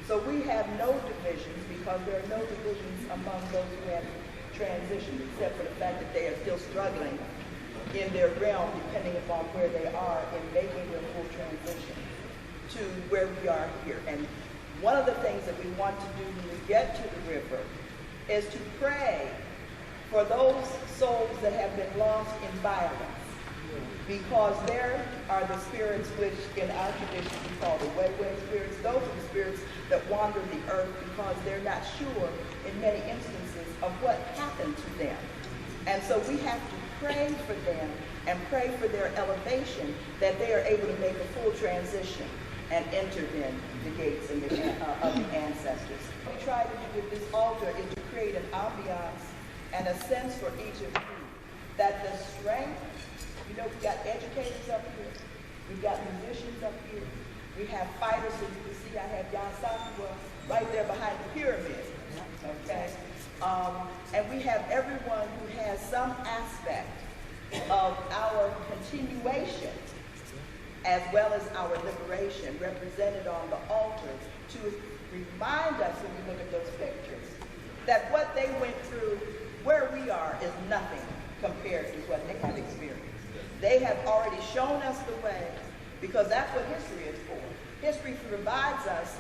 So we have no divisions because there are no divisions among those who have transitioned, except for the fact that they are still struggling in their realm, depending upon where they are in making their full transition to where we are here. And one of the things that we want to do when we get to the river is to pray for those souls that have been lost in violence, because there are the spirits which in our tradition we call the way spirits. Those are the spirits that wander the earth because they're not sure in many instances of what happened to them. And so we have to pray for them and pray for their elevation, that they are able to make a full transition and enter in the gates of the ancestors. What we try to do with this altar is to create an ambiance and a sense for each of you that the strength, you know, we've got educators up here, we've got musicians up here, we have fighters, so you can see I have Diaspora right there behind the pyramid, okay? And we have everyone who has some aspect of our continuation as well as our liberation represented on the altar to remind us when we look at those pictures that what they went through, where we are, is nothing compared to what they have experienced. They have already shown us the way, because that's what history is for. History provides us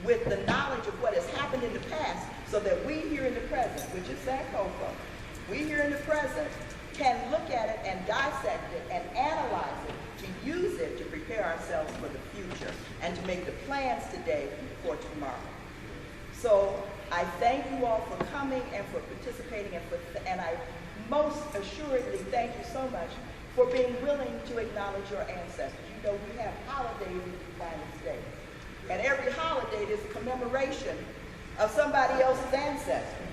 with the knowledge of what has happened in the past so that we here in the present, which is Sankofa, we here in the present can look at it and dissect it and analyze it, to use it to prepare ourselves for the future and to make the plans today for tomorrow. So I thank you all for coming and for participating, and I most assuredly thank you so much for being willing to acknowledge your ancestors. You know, we have holidays in the United States, and every holiday is a commemoration of somebody else's ancestor.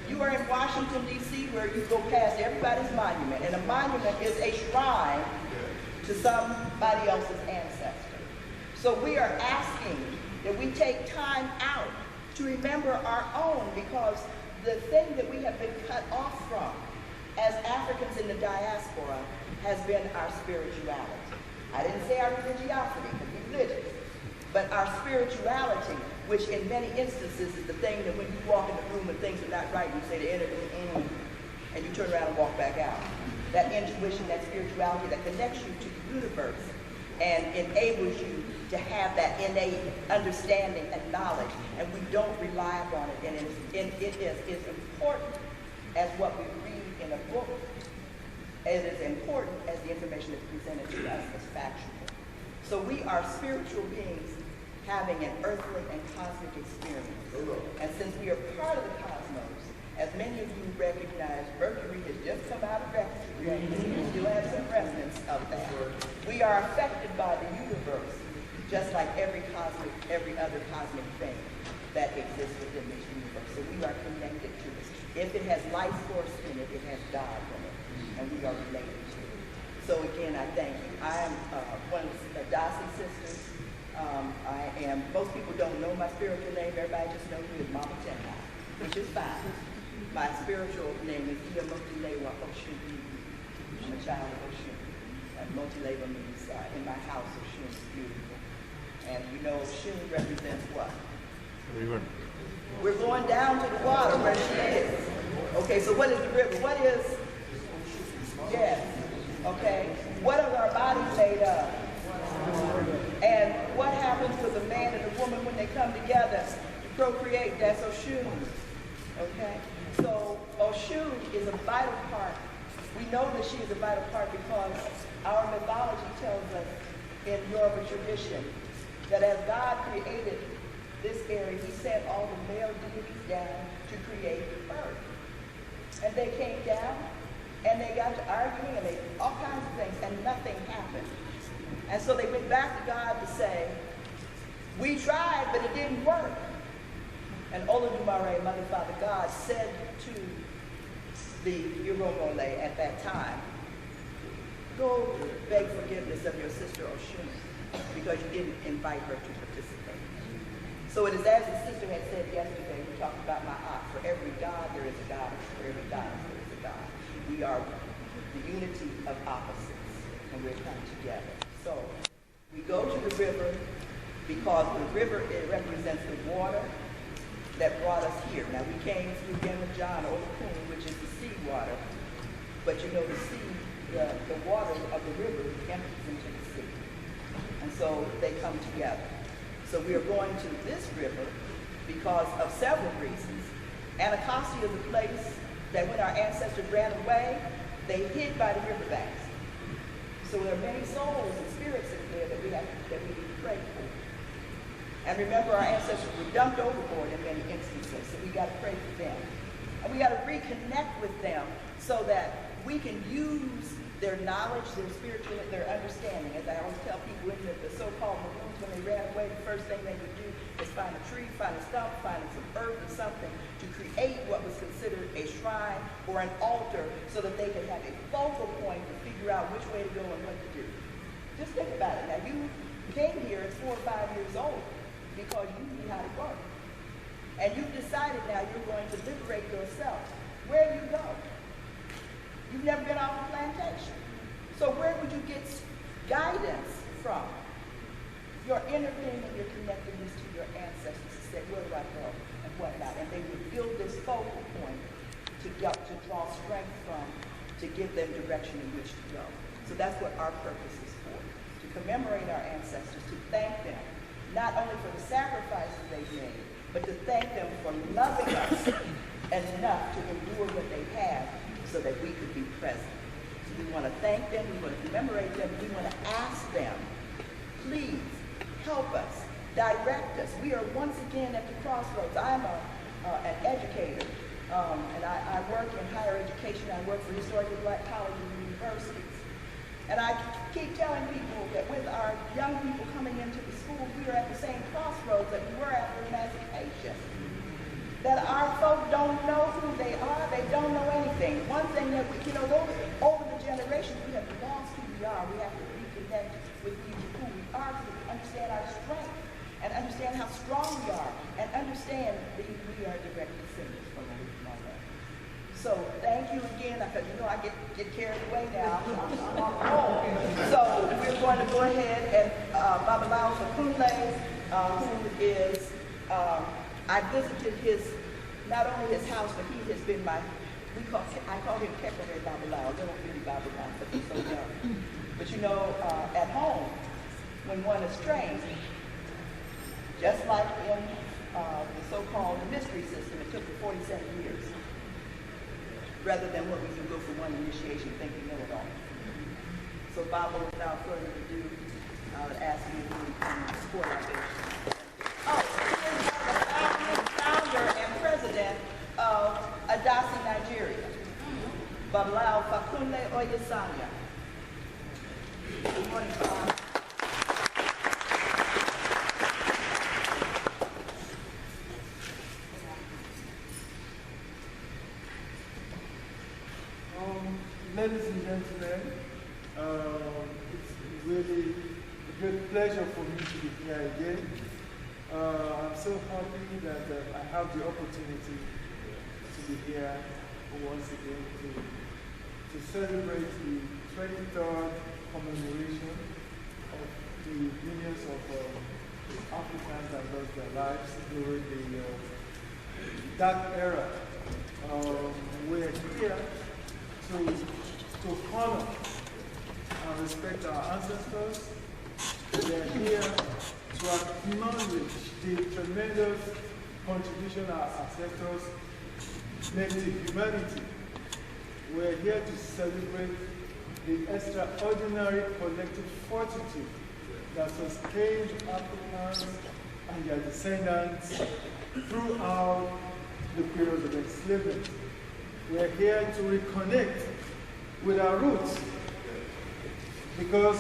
You are in Washington, D.C., where you go past everybody's monument, and a monument is a shrine to somebody else's ancestor. So we are asking that we take time out to remember our own, because the thing that we have been cut off from as Africans in the diaspora has been our spirituality. I didn't say our religiosity, because we're religious, but our spirituality, which in many instances is the thing that when you walk in the room and things are not right, you say the enemy, and you turn around and walk back out. That intuition, that spirituality that connects you to the universe and enables you to have that innate understanding and knowledge, and we don't rely upon it. And it is important as what we read in a book. It is important as the information that's presented to us as factual. So we are spiritual beings having an earthly and cosmic experience. And since we are part of the cosmos, as many of you recognize, Mercury has just come out of retrograde. We still have some remnants of that. We are affected by the universe, just like every other cosmic thing that exists within this universe. So we are connected to it. If it has life force in it, it has God in it, and we are related to it. So again, I thank you. I am one of the ADACI sisters. Most people don't know my spiritual name. Everybody just knows me as Mama Tenha, which is fine. My spiritual name is Iamotilewa Oshun. I'm a child of Oshun. And multi-label means in my house of Shun is beautiful. And you know Shun represents what? River. We're going down to the water where she is. Okay, so what is the river? What is, yes, okay. What are our bodies made of? And what happens with a man and a woman when they come together to procreate? That's Oshun. Okay? So Oshun is a vital part. We know that she is a vital part because our mythology tells us in Yoruba tradition that as God created this area, he sent all the male deities down to create earth. And they came down and they got to arguing and they all kinds of things and nothing happened. And so they went back to God to say, we tried, but it didn't work. And Olodumare, Mother, Father, God, said to the Yoromole at that time, go beg forgiveness of your sister Oshun because you didn't invite her to participate. So it is as the sister had said yesterday, we talked about my aunt, for every God there is a goddess, for every goddess there is a God. We are the unity of opposites, and we're come together. So we go to the river because the river, it represents the water that brought us here. Now we came through Yemajan, Olokun, which is the sea water, but you know the sea, the water of the river empties into the sea. And so they come together. So we are going to this river because of several reasons. Anacostia is a place that when our ancestors ran away, they hid by the riverbanks. So there are many souls and spirits in there that we need to pray for. And remember, our ancestors were dumped overboard in many instances, so we got to pray for them. And we got to reconnect with them so that we can use their knowledge, their spiritual, their understanding. As I always tell people in the so-called Maroons, when they ran away, the first thing they would do is find a tree, find a stump, find some earth or something to create what was considered a shrine or an altar so that they could have a focal point to figure out which way to go and what to do. Just think about it. Now, you came here at 4 or 5 years old because you knew how to work. And you've decided now you're going to liberate yourself. Where do you go? You've never been off a plantation. So where would you get guidance from? Your inner being and your connectedness to your ancestors to say, where do I go and whatnot? And they would build this focal point to draw strength from, to give them direction in which to go. So that's what our purpose is for, to commemorate our ancestors, to thank them, not only for the sacrifices they made, but to thank them for loving us enough to endure what they have so that we could be present. So we want to thank them, we want to commemorate them, we want to ask them, please help us, direct us. We are once again at the crossroads. I'm an educator, and I work in higher education. I work for historically black colleges and universities. And I keep telling people that with our young people coming into the schools, we are at the same crossroads that we were after emancipation. That our folk don't know who they are, they don't know anything. One thing that we, over the generations, we have lost who we are. We have to reconnect with who we are so that we understand our strength and understand how strong we are and understand that we are direct descendants from the mother. So thank you again, because I get carried away now. So we're going to go ahead and Babalao Fakunle, who is, I visited not only his house, but he has been I call him Kekere Babalao. They don't really Babalao, but he's so young. But at home, when one is trained, just like in the so-called mystery system, it took 47 years. Rather than what we can go for one initiation, think we know it all. So, Baba, without further ado, I would ask you to support our vision. Oh, he is the founder and president of ADACI Nigeria, Babalao Fakunle Oyesanya. Good morning, Bob. Ladies and gentlemen, it's really a great pleasure for me to be here again. I'm so happy that I have the opportunity to be here once again to celebrate the 23rd commemoration of the millions of Africans that lost their lives during the that era. We're here to honor and respect our ancestors. We're here to acknowledge the tremendous contribution our ancestors made to humanity. We're here to celebrate the extraordinary collective fortitude that sustained Africans and their descendants throughout the period of enslavement. We're here to reconnect with our roots, because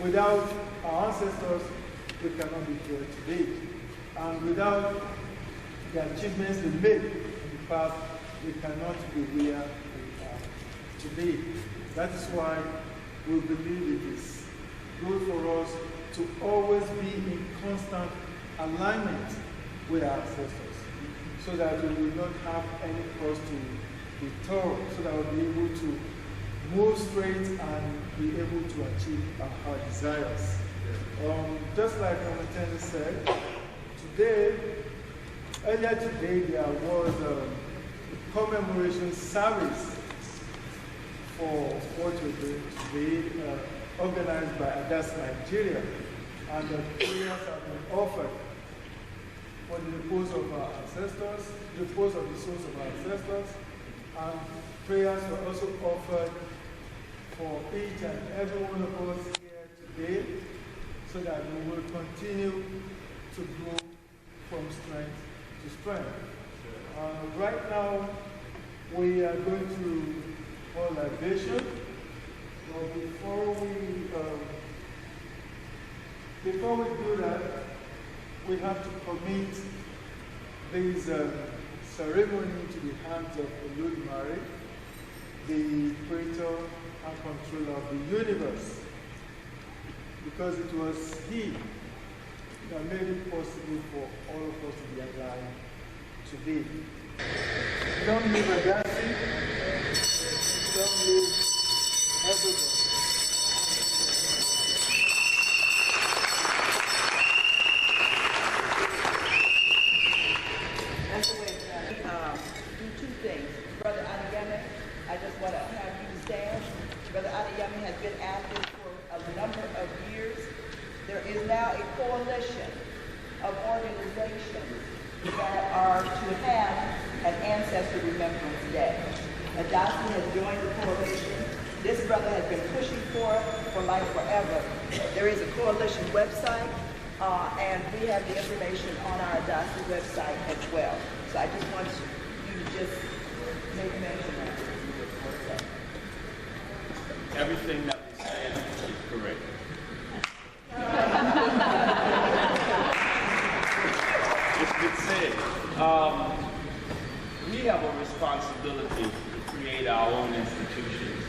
without our ancestors, we cannot be here today. And without the achievements they made in the past, we cannot be where we are today. That is why we believe it is good for us to always be in constant alignment with our ancestors, so that we will not have any cause to be told, so that we'll be able to move straight and be able to achieve our desires. Just like Mama said, earlier today there was a commemoration service for what we're doing today, organized by ADACI Nigeria, and the prayers have been offered for the repose of our ancestors, the repose of the souls of our ancestors, and prayers were also offered for each and every one of us here today, so that we will continue to grow from strength to strength. Right now, we are going to hold libation. But before we do that, we have to commit this ceremony to the hands of Olodumare, the creator and controller of the universe, because it was he that made it possible for all of us to be alive today. Don't leave ADACI, don't leave everybody. That's the way it's done. Do two things. Brother Adeyemi, I just want to have you stand. Brother Adeyemi has been active for a number of years. There is now a coalition of organizations that are to have an Ancestral Remembrance Day. ADACI has joined the coalition. This brother has been pushing for it for like forever. There is a coalition website, and we have the information on our ADACI website as well. So I just want you to just make mention of it. Everything that was said is correct. It's been said. We have a responsibility to create our own institutions.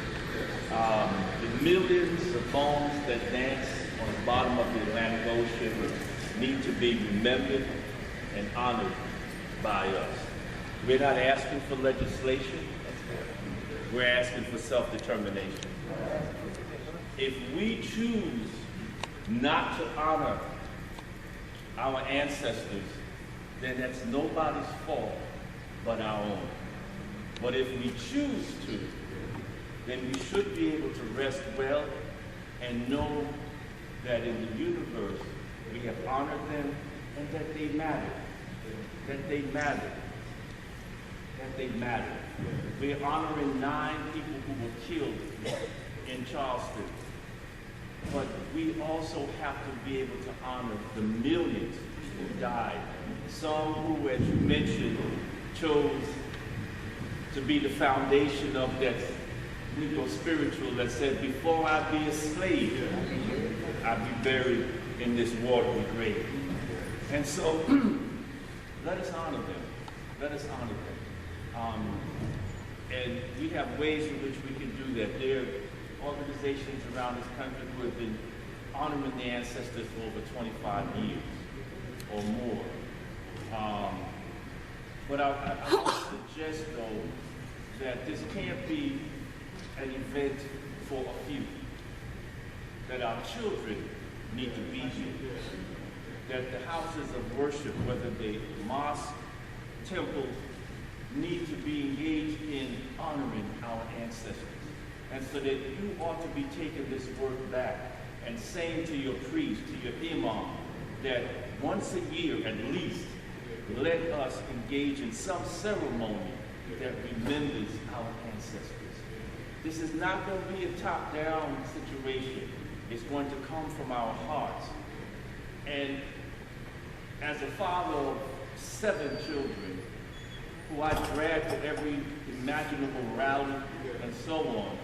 The millions of bones that dance on the bottom of the Atlantic Ocean need to be remembered and honored by us. We're not asking for legislation. We're asking for self-determination. If we choose not to honor our ancestors, then that's nobody's fault but our own. But if we choose to, then we should be able to rest well and know that in the universe we have honored them and that they matter. That they matter. That they matter. We're honoring 9 people who were killed in Charleston. But we also have to be able to honor the millions who died. Some who, as you mentioned, chose to be the foundation of that Negro spiritual that said, before I be a slave, I be buried in this watery grave. And so, let us honor them. Let us honor them. And we have ways in which we can do that. There are organizations around this country who have been honoring the ancestors for over 25 years or more. But I would suggest, though, that this can't be an event for a few. that our children need to be here, that the houses of worship, whether they mosques, temples, need to be engaged in honoring our ancestors. And so that you ought to be taking this work back and saying to your priest, to your imam, that once a year at least, let us engage in some ceremony that remembers our ancestors. This is not going to be a top-down situation. It's going to come from our hearts. And as a father of 7 children, who I drag to every imaginable rally and so on,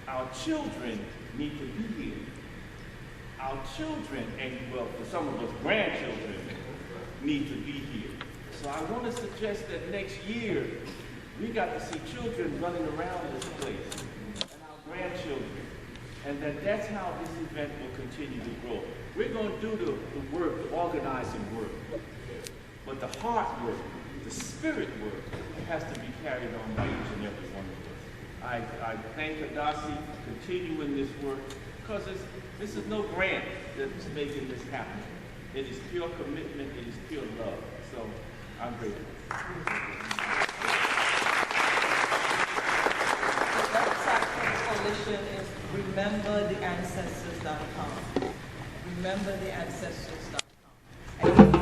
our children need to be here. Our children, and well, for some of us, grandchildren, need to be here. So I want to suggest that next year, we got to see children running around this place, and our grandchildren, and that's how this event will continue to grow. We're going to do the work, the organizing work, but the heart work, the spirit work, has to be carried on by each and every one of us. I thank ADACI for continuing this work, because this is no grant that's making this happen. It is pure commitment, it is pure love. So I'm grateful. The website for the coalition is remembertheancestors.com. Remembertheancestors.com.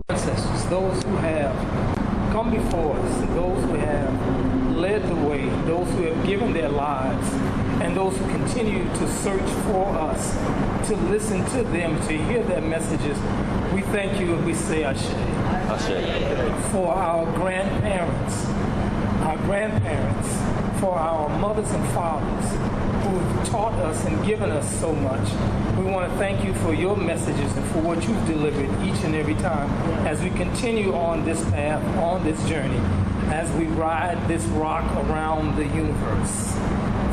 ancestors, those who have come before us, those who have led the way, those who have given their lives, and those who continue to search for us, to listen to them, to hear their messages. We thank you and we say Ashe. Ashe. For our grandparents, for our mothers and fathers who have taught us and given us so much. We want to thank you for your messages and for what you've delivered each and every time as we continue on this path, on this journey, as we ride this rock around the universe.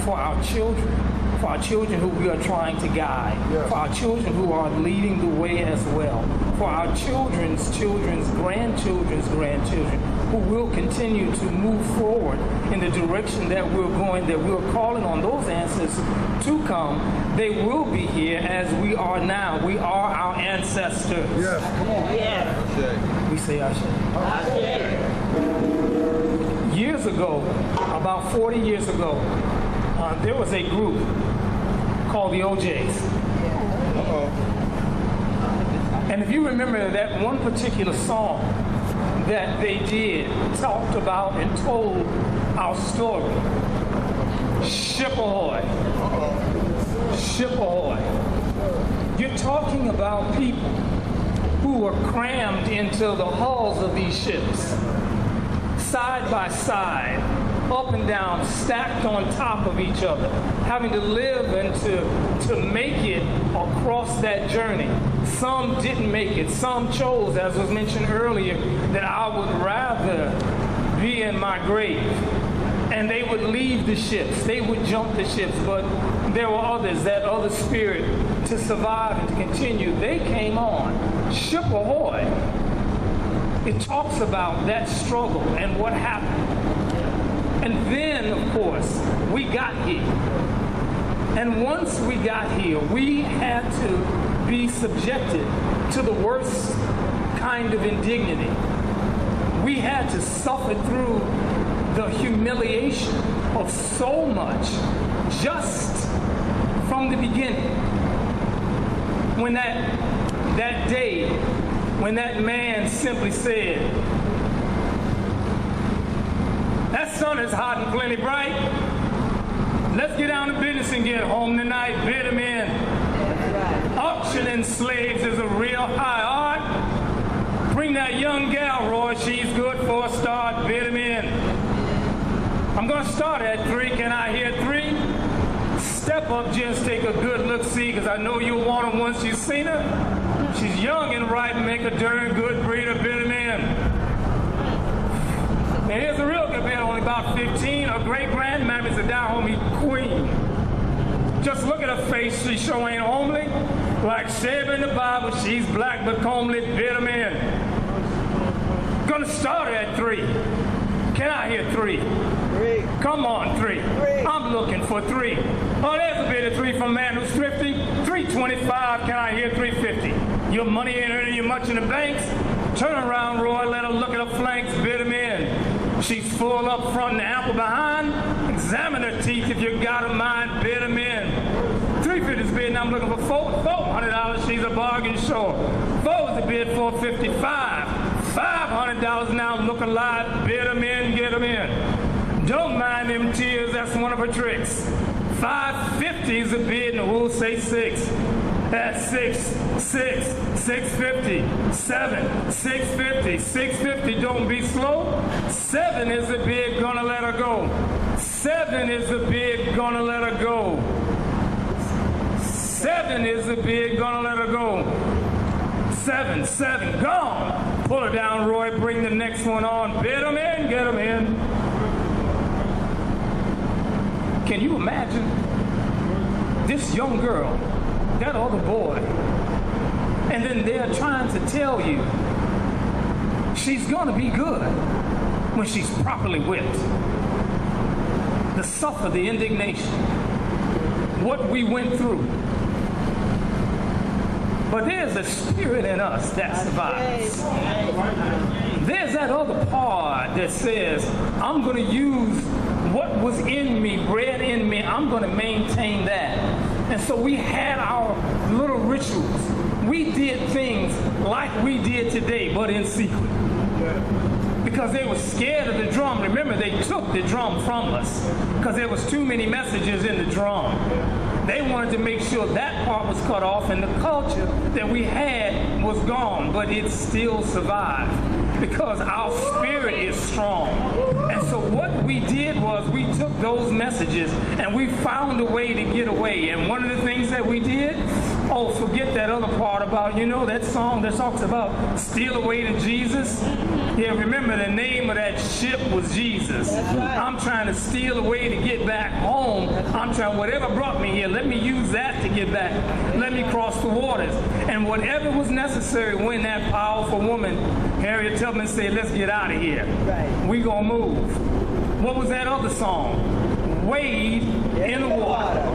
For our children who we are trying to guide, for our children who are leading the way as well, for our children's grandchildren's grandchildren, who will continue to move forward in the direction that we're going, that we're calling on those ancestors to come. They will be here as we are now. We are our ancestors. Yes. We say Ashe. Years ago, about 40 years ago, there was a group called the OJs. And if you remember that one particular song that they did, talked about and told our story, Ship Ahoy. Ship Ahoy. You're talking about people who were crammed into the hulls of these ships, side by side, up and down, stacked on top of each other, having to live and to make it across that journey. Some didn't make it. Some chose, as was mentioned earlier, that I would rather be in my grave. And they would leave the ships. They would jump the ships. But there were others, that other spirit, to survive and to continue. They came on. Ship Ahoy. It talks about that struggle and what happened. And then, of course, we got here. And once we got here, we had to be subjected to the worst kind of indignity. We had to suffer through the humiliation of so much just from the beginning. When that day, when that man simply said, "That sun is hot and plenty bright. Let's get down to business and get home tonight. Bid him in. Auctioning slaves is a real high art. Bring that young gal, Roy. She's good for a start. Bid him in. I'm going to start at 3. Can I hear 3? Step up, gents. Take a good look, see, because I know you'll want her once you've seen her. She's young and ripe. Make a darn good breeder. Bid him in." Now here's a real good man, only about 15. Her great-grandmamma's a down-homey queen. Just look at her face, she sure ain't homely. Like Sheba in the Bible, she's black but comely. Bid him in. Gonna start her at 3. Can I hear 3? 3. Come on, 3. 3. I'm looking for 3. Oh, there's a bit of 3 from a man who's thrifty. 325. Can I hear 350? Your money ain't earning you much in the banks. Turn around, Roy. Let her look at her flanks. Bid him in. She's full up front and ample behind. Examine her teeth if you got a mind. Bid him in. 350's bid, and I'm looking for $400. She's a bargain sure. 4's the bid, $455. $500 now, look alive. Bid him in, get him in. Don't mind them tears, that's one of her tricks. 550's a bid, and we'll say 6. That's 6, 650, 7, 650, 650, don't be slow. 7 is the bid, gonna let her go. 7 is the bid, gonna let her go. 7 is the bid, gonna let her go. 7, gone. Pull her down, Roy, bring the next one on. Bid them in, get them in. Can you imagine this young girl, that other boy, and then they're trying to tell you she's gonna be good when she's properly whipped. The suffer, the indignation, what we went through. But there's a spirit in us that survives. There's that other part that says, I'm gonna use what was in me, bred in me, I'm gonna maintain that. And so we had our little rituals. we did things like we did today, but in secret. Because they were scared of the drum. Remember, they took the drum from us because there was too many messages in the drum. They wanted to make sure that part was cut off and the culture that we had was gone, but it still survived because our spirit is strong. And so what we did was we took those messages and we found a way to get away. And one of the things that we did, oh, forget that other part about, you know, that song that talks about steal away to Jesus. Yeah, remember the name of that ship was Jesus. Right. I'm trying to steal away to get back home. I'm trying, whatever brought me here, let me use that to get back. Let me cross the waters. And whatever was necessary when that powerful woman, Harriet Tubman, said, let's get out of here. Right. We gonna move. What was that other song? Wade in the water.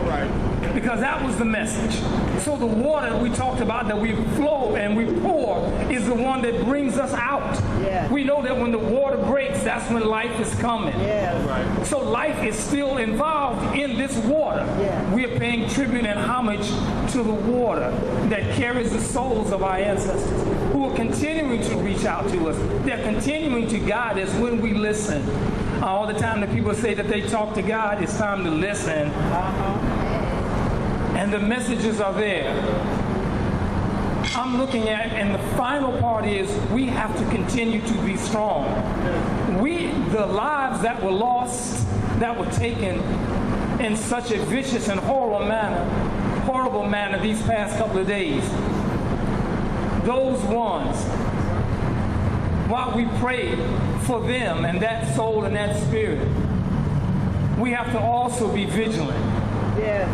Because that was the message. So the water we talked about that we flow and we pour is the one that brings us out. Yeah. We know that when the water breaks, that's when life is coming. Yeah. So life is still involved in this water. Yeah. We are paying tribute and homage to the water that carries the souls of our ancestors who are continuing to reach out to us. They're continuing to guide us when we listen. All the time that people say that they talk to God, it's time to listen. And the messages are there. I'm looking at, and the final part is we have to continue to be strong. The lives that were lost, that were taken in such a vicious and horrible manner these past couple of days, those ones, while we pray for them and that soul and that spirit, we have to also be vigilant. Yes.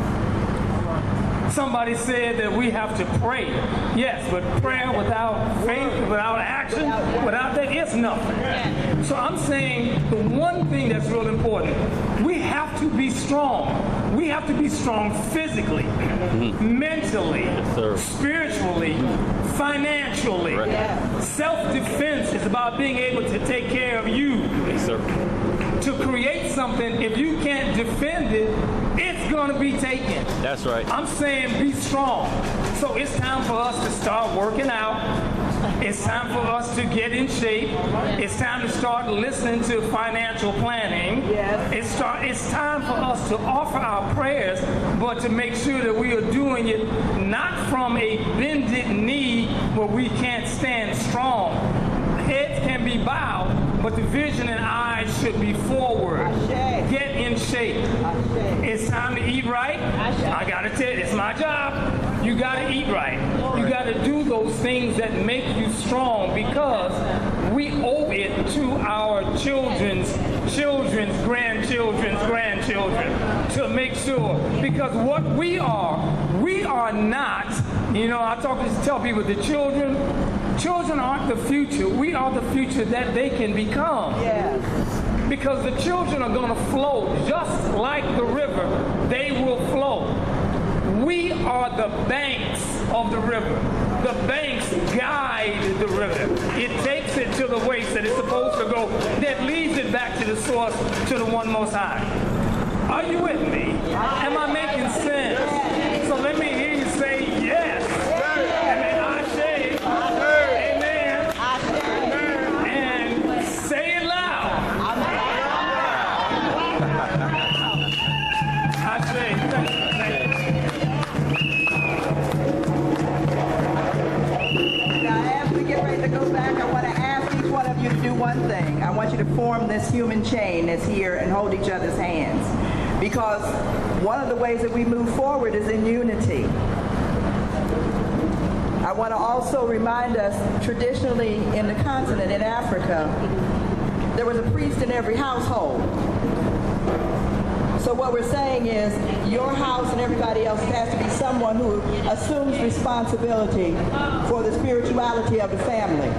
Somebody said that we have to pray. Yes, but prayer without faith, without action, without that, it's nothing. So I'm saying the one thing that's real important, we have to be strong. We have to be strong physically, mentally, spiritually, financially. Self-defense is about being able to take care of you. Yes, sir. To create something, if you can't defend it, it's going to be taken. That's right. I'm saying be strong. So it's time for us to start working out. It's time for us to get in shape. It's time to start listening to financial planning. Yes. It's time for us to offer our prayers, but to make sure that we are doing it not from a bended knee where we can't stand strong. Heads can be bowed, but the vision and eyes should be forward. Get in shape. It's time to eat right. I gotta tell you, it's my job. You gotta eat right. You gotta do those things that make you strong because we owe it to our children's grandchildren to make sure. Because what we are not, you know, I tell people the children aren't the future. We are the future that they can become. Yes. Because the children are going to flow just like the river. They will flow. We are the banks of the river. The banks guide the river. It takes it to the waste that it's supposed to go, that leads it back to the source, to the one most high. Are you with me? Am I making sense? So let me hear you say yes. Amen. I say, amen. And say it loud. I say, thank you. Now, as we get ready to go back, I want to ask each one of you to do one thing. I want you to form this human chain that's here and hold each other's hands. Because one of the ways that we move forward is in unity. I want to also remind us, traditionally in the continent, in Africa, there was a priest in every household. So what we're saying is your house and everybody else has to be someone who assumes responsibility for the spirituality of the family.